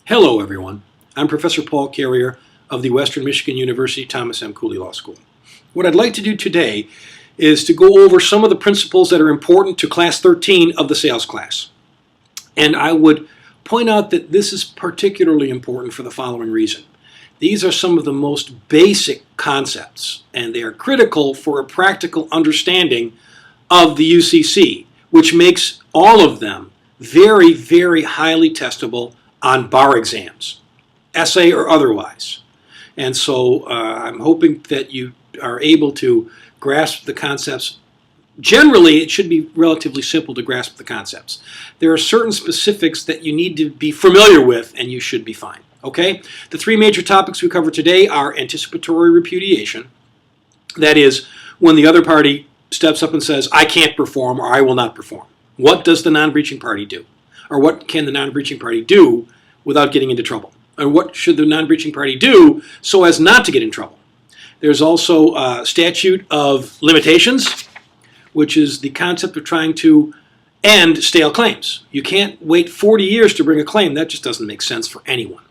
Hello everyone, I'm Professor Paul Carrier of the Western Michigan University Thomas M. Cooley Law School. What I'd like to do today is to go over some of the principles that are important to Class 13 of the sales class. And I would point out that this is particularly important for the following reason. These are some of the most basic concepts, and they are critical for a practical understanding of the UCC, which makes all of them very, very highly testable on bar exams, essay or otherwise. And so I'm hoping that you are able to grasp the concepts. Generally, it should be relatively simple to grasp the concepts. There are certain specifics that you need to be familiar with, and you should be fine. Okay? The three major topics we cover today are anticipatory repudiation. That is, when the other party steps up and says, I can't perform or I will not perform. What does the non-breaching party do? Or what can the non-breaching party do without getting into trouble? Or what should the non-breaching party do so as not to get in trouble? There's also a statute of limitations, which is the concept of trying to end stale claims. You can't wait 40 years to bring a claim. That just doesn't make sense for anyone.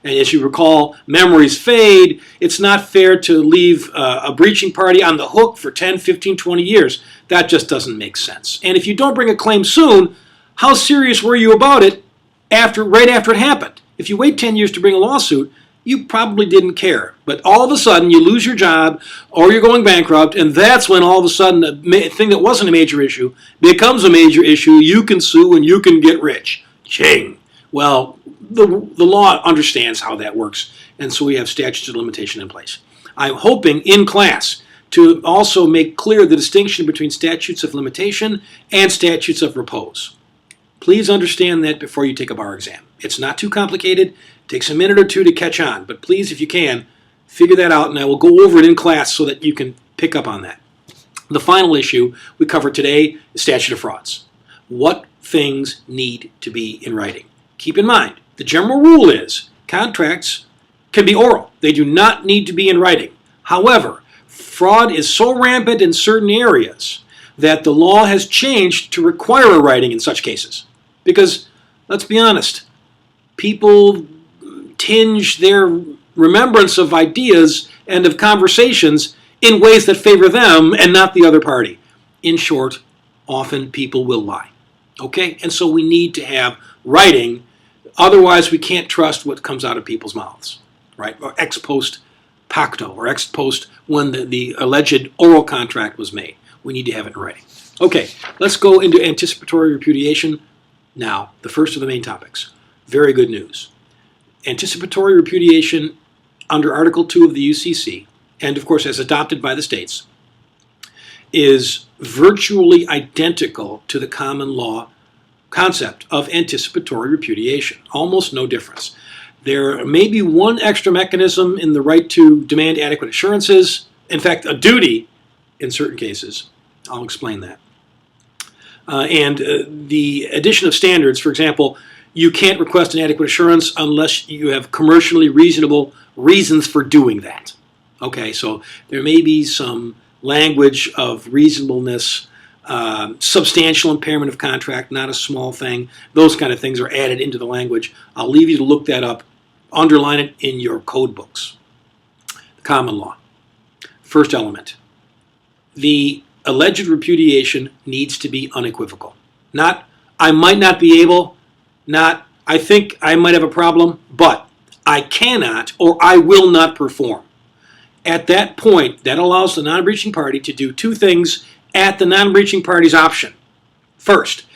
And as you recall, memories fade. It's not fair to leave a breaching party on the hook for 10, 15, 20 years. That just doesn't make sense. And if you don't bring a claim soon, how serious were you about it right after it happened? If you wait 10 years to bring a lawsuit, you probably didn't care. But all of a sudden, you lose your job or you're going bankrupt, and that's when all of a sudden a thing that wasn't a major issue becomes a major issue. You can sue and you can get rich. Ching. Well, the law understands how that works, and so we have statutes of limitation in place. I'm hoping in class to also make clear the distinction between statutes of limitation and statutes of repose. Please understand that before you take a bar exam. It's not too complicated. It takes a minute or two to catch on, but please, if you can, figure that out, and I will go over it in class so that you can pick up on that. The final issue we cover today is statute of frauds. What things need to be in writing? Keep in mind, the general rule is contracts can be oral. They do not need to be in writing. However, fraud is so rampant in certain areas that the law has changed to require a writing in such cases. Because, let's be honest, people tinge their remembrance of ideas and of conversations in ways that favor them and not the other party. In short, often people will lie. Okay? And so we need to have writing. Otherwise, we can't trust what comes out of people's mouths, right? Or ex post facto, or ex post when the alleged oral contract was made. We need to have it in writing. Okay, let's go into anticipatory repudiation now, the first of the main topics. Very good news. Anticipatory repudiation under Article 2 of the UCC, and of course as adopted by the states, is virtually identical to the common law concept of anticipatory repudiation. Almost no difference. There may be one extra mechanism in the right to demand adequate assurances, in fact a duty in certain cases. I'll explain that. The addition of standards, for example, you can't request an adequate assurance unless you have commercially reasonable reasons for doing that. Okay, so there may be some language of reasonableness, substantial impairment of contract, not a small thing. Those kind of things are added into the language. I'll leave you to look that up. Underline it in your code books. Common law. First element. The alleged repudiation needs to be unequivocal. Not, I might not be able, not, I think I might have a problem, but I cannot or I will not perform. At that point, that allows the non-breaching party to do two things at the non-breaching party's option. First,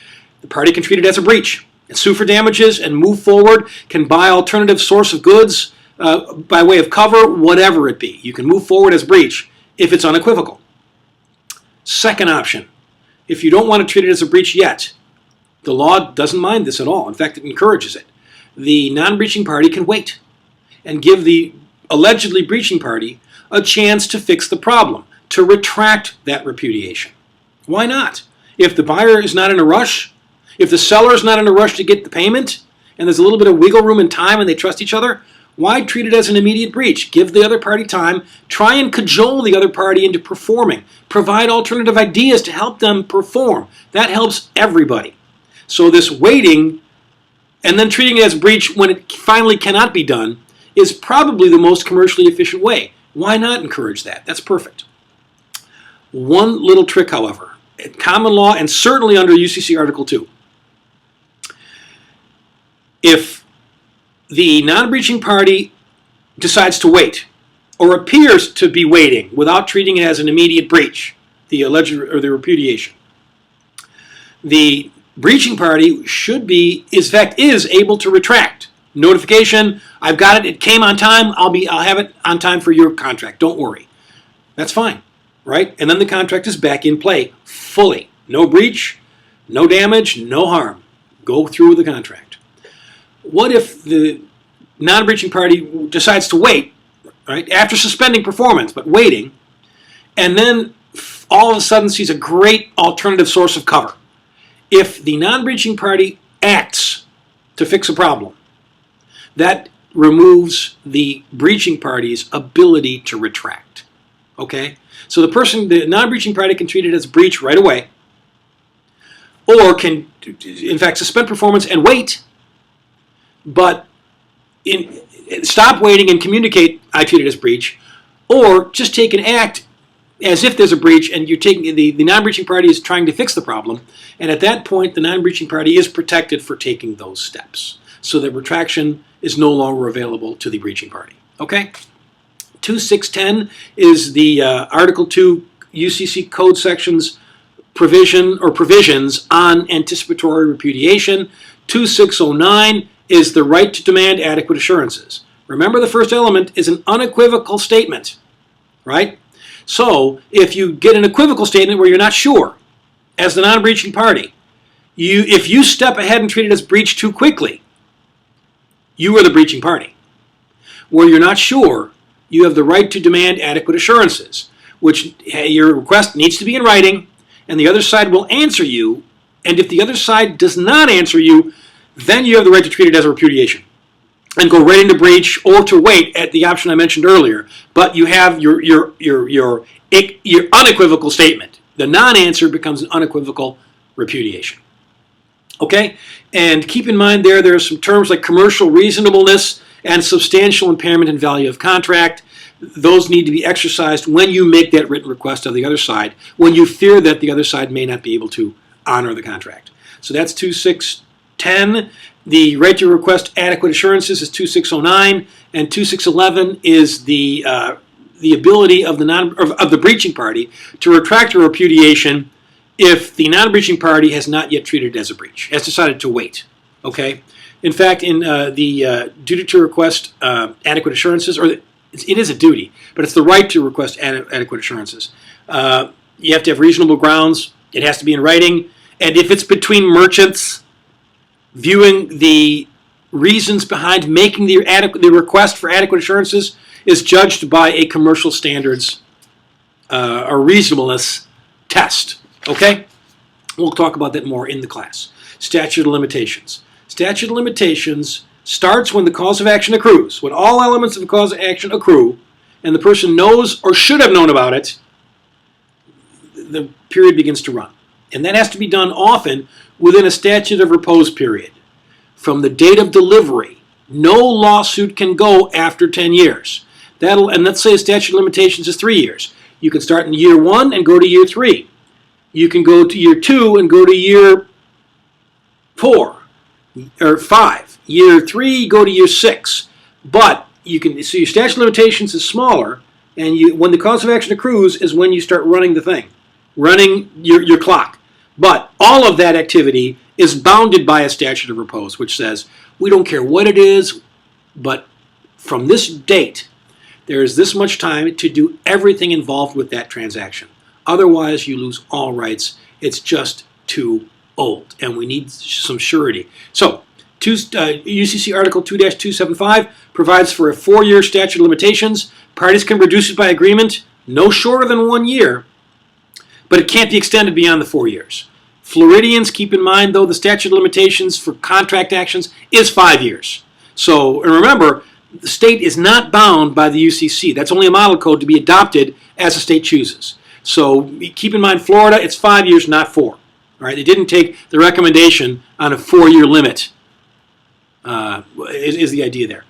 the party can treat it as a breach and sue for damages and move forward, can buy alternative source of goods by way of cover, whatever it be. You can move forward as breach if it's unequivocal. Second option, if you don't want to treat it as a breach yet, the law doesn't mind this at all. In fact, it encourages it. The non-breaching party can wait and give the allegedly breaching party a chance to fix the problem, to retract that repudiation. Why not? If the buyer is not in a rush, if the seller is not in a rush to get the payment, and there's a little bit of wiggle room in time and they trust each other, why treat it as an immediate breach? Give the other party time. Try and cajole the other party into performing. Provide alternative ideas to help them perform. That helps everybody. So this waiting and then treating it as a breach when it finally cannot be done is probably the most commercially efficient way. Why not encourage that? That's perfect. One little trick, however, in common law and certainly under UCC Article 2, if the non-breaching party decides to wait or appears to be waiting without treating it as an immediate breach, the alleged or the repudiation, the breaching party is able to retract. Notification, I've got it, it came on time, I'll have it on time for your contract, don't worry. That's fine, right? And then the contract is back in play fully. No breach, no damage, no harm. Go through with the contract. What if the non-breaching party decides to wait, right, after suspending performance, but waiting, and then all of a sudden sees a great alternative source of cover? If the non-breaching party acts to fix a problem, that removes the breaching party's ability to retract. Okay? So the non-breaching party can treat it as a breach right away, or can, in fact, suspend performance and wait, but stop waiting and communicate, I treat it as breach, or just take an act as if there's a breach and you're taking the non-breaching party is trying to fix the problem, and at that point the non-breaching party is protected for taking those steps. So that retraction is no longer available to the breaching party. Okay? 2610 is the Article 2 UCC Code sections provisions on anticipatory repudiation. 2609 is the right to demand adequate assurances. Remember, the first element is an unequivocal statement, right? So if you get an equivocal statement where you're not sure, as the non-breaching party, if you step ahead and treat it as breach too quickly, you are the breaching party. Where you're not sure, you have the right to demand adequate assurances, which your request needs to be in writing, and the other side will answer you, and if the other side does not answer you, then you have the right to treat it as a repudiation and go right into breach, or to wait at the option I mentioned earlier. But you have your unequivocal statement. The non-answer becomes an unequivocal repudiation. Okay? And keep in mind there are some terms like commercial reasonableness and substantial impairment in value of contract. Those need to be exercised when you make that written request of the other side, when you fear that the other side may not be able to honor the contract. So that's 2610. The right to request adequate assurances is 2609, and 2611 is the ability of the breaching party to retract a repudiation if the non-breaching party has not yet treated it as a breach, has decided to wait. Okay. In fact, in the duty to request adequate assurances, or it is a duty, but it's the right to request adequate assurances. You have to have reasonable grounds. It has to be in writing, and if it's between merchants, viewing the reasons behind making the request for adequate assurances is judged by a commercial standards or reasonableness test. Okay? We'll talk about that more in the class. Statute of limitations. Statute of limitations starts when the cause of action accrues. When all elements of the cause of action accrue and the person knows or should have known about it, the period begins to run. And that has to be done often within a statute of repose period. From the date of delivery, no lawsuit can go after 10 years. And let's say a statute of limitations is 3 years. You can start in year 1 and go to year 3. You can go to year 2 and go to year 4 or 5. Year 3, go to year 6. But so your statute of limitations is smaller, and when the cause of action accrues is when you start running the thing, running your clock. But all of that activity is bounded by a statute of repose, which says we don't care what it is, but from this date, there is this much time to do everything involved with that transaction. Otherwise, you lose all rights. It's just too old, and we need some surety. So, UCC Article 2-275 provides for a 4-year statute of limitations. Parties can reduce it by agreement, no shorter than 1 year, but it can't be extended beyond the 4 years. Floridians, keep in mind, though, the statute of limitations for contract actions is 5 years. So, and remember, the state is not bound by the UCC. That's only a model code to be adopted as the state chooses. So keep in mind, Florida, it's 5 years, not 4. All right, they didn't take the recommendation on a 4-year limit. is the idea there.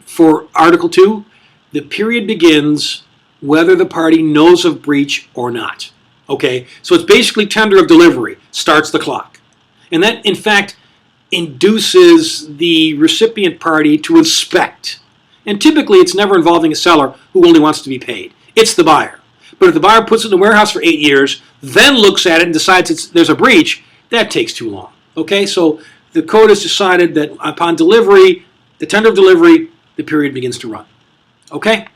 For Article 2, the period begins whether the party knows of breach or not. Okay, so it's basically tender of delivery starts the clock. And that, in fact, induces the recipient party to inspect. And typically it's never involving a seller who only wants to be paid. It's the buyer. But if the buyer puts it in the warehouse for 8 years, then looks at it and decides there's a breach, that takes too long. Okay, so the code has decided that upon delivery, the tender of delivery, the period begins to run. Okay?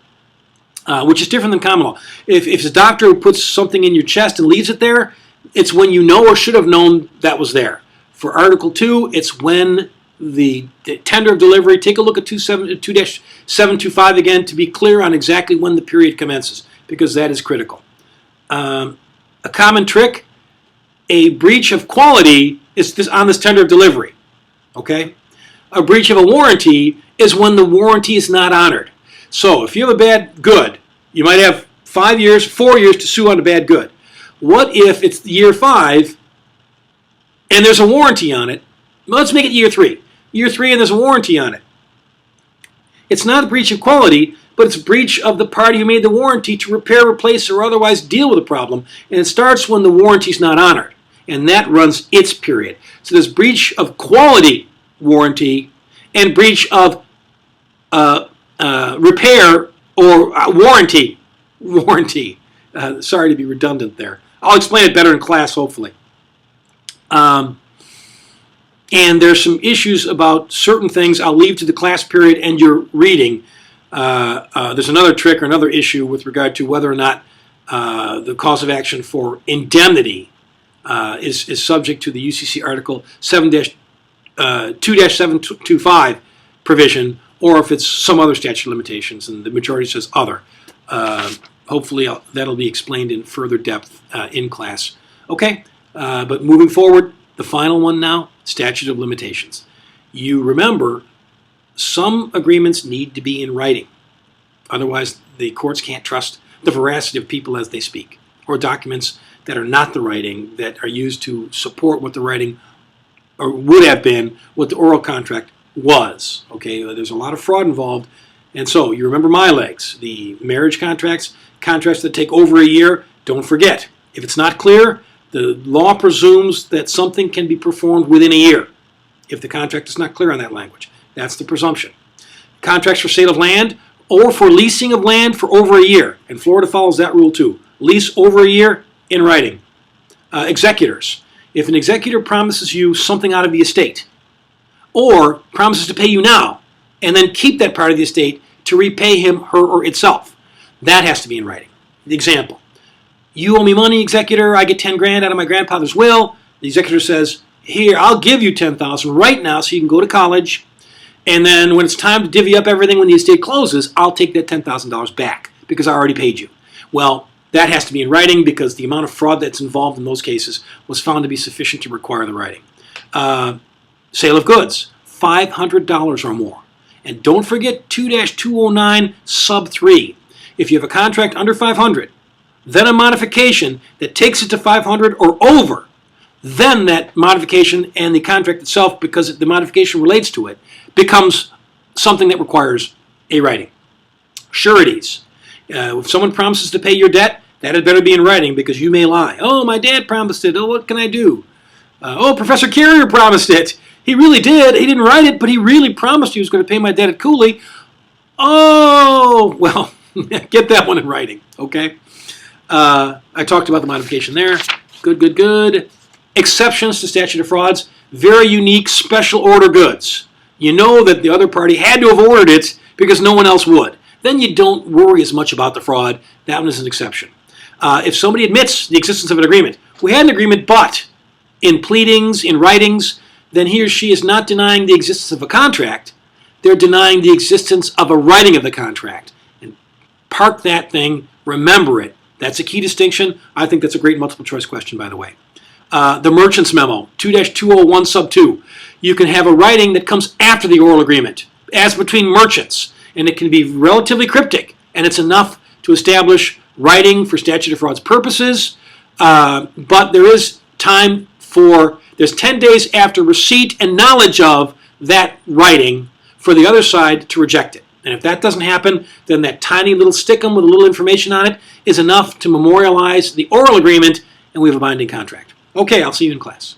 Which is different than common law. If it's a doctor who puts something in your chest and leaves it there, it's when you know or should have known that was there. For Article 2, it's when the tender of delivery, take a look at 2-725 again to be clear on exactly when the period commences, because that is critical. A common trick, a breach of quality is on this tender of delivery. Okay? A breach of a warranty is when the warranty is not honored. So if you have a bad good, you might have 4 years to sue on a bad good. What if it's year 5 and there's a warranty on it? Well, let's make it year 3. Year 3 and there's a warranty on it. It's not a breach of quality, but it's a breach of the party who made the warranty to repair, replace, or otherwise deal with the problem. And it starts when the warranty is not honored. And that runs its period. So there's breach of quality warranty and breach of repair or warranty. Sorry to be redundant there. I'll explain it better in class, hopefully. And there's some issues about certain things I'll leave to the class period and your reading. There's another trick or another issue with regard to whether or not the cause of action for indemnity is subject to the UCC Article 2-725 provision, or if it's some other statute of limitations, and the majority says other. Hopefully that'll be explained in further depth in class. Okay, but moving forward, the final one now, statute of limitations. You remember, some agreements need to be in writing. Otherwise, the courts can't trust the veracity of people as they speak, or documents that are not the writing, that are used to support what the writing or would have been, what the oral contract was. Okay, there's a lot of fraud involved. And so you remember my legs, the marriage contracts that take over a year. Don't forget, if it's not clear, the law presumes that something can be performed within a year if the contract is not clear on that language. That's the presumption. Contracts for sale of land or for leasing of land for over a year. And Florida follows that rule too. Lease over a year in writing. Executors. If an executor promises you something out of the estate or promises to pay you now and then keep that part of the estate to repay him, her, or itself, that has to be in writing. The example. You owe me money, executor. I get 10 grand out of my grandfather's will. The executor says, here, I'll give you 10,000 right now so you can go to college. And then when it's time to divvy up everything when the estate closes, I'll take that $10,000 back because I already paid you. Well, that has to be in writing because the amount of fraud that's involved in those cases was found to be sufficient to require the writing. Sale of goods, $500 or more. And don't forget 2-209 sub 3. If you have a contract under $500, then a modification that takes it to $500 or over, then that modification and the contract itself, because the modification relates to it, becomes something that requires a writing. Sureties. If someone promises to pay your debt, that had better be in writing because you may lie. Oh, my dad promised it. Oh, what can I do? Oh, Professor Carrier promised it. He really did. He didn't write it, but he really promised he was going to pay my debt at Cooley. Oh, well, get that one in writing, okay? I talked about the modification there. Good. Exceptions to statute of frauds. Very unique special order goods. You know that the other party had to have ordered it because no one else would. Then you don't worry as much about the fraud. That one is an exception. If somebody admits the existence of an agreement, we had an agreement, but in pleadings, in writings, then he or she is not denying the existence of a contract. They're denying the existence of a writing of the contract. And park that thing, remember it. That's a key distinction. I think that's a great multiple choice question, by the way. The merchant's memo, 2-201 sub 2. You can have a writing that comes after the oral agreement, as between merchants, and it can be relatively cryptic, and it's enough to establish writing for statute of frauds purposes, but there is time for There's 10 days after receipt and knowledge of that writing for the other side to reject it. And if that doesn't happen, then that tiny little stickum with a little information on it is enough to memorialize the oral agreement, and we have a binding contract. Okay, I'll see you in class.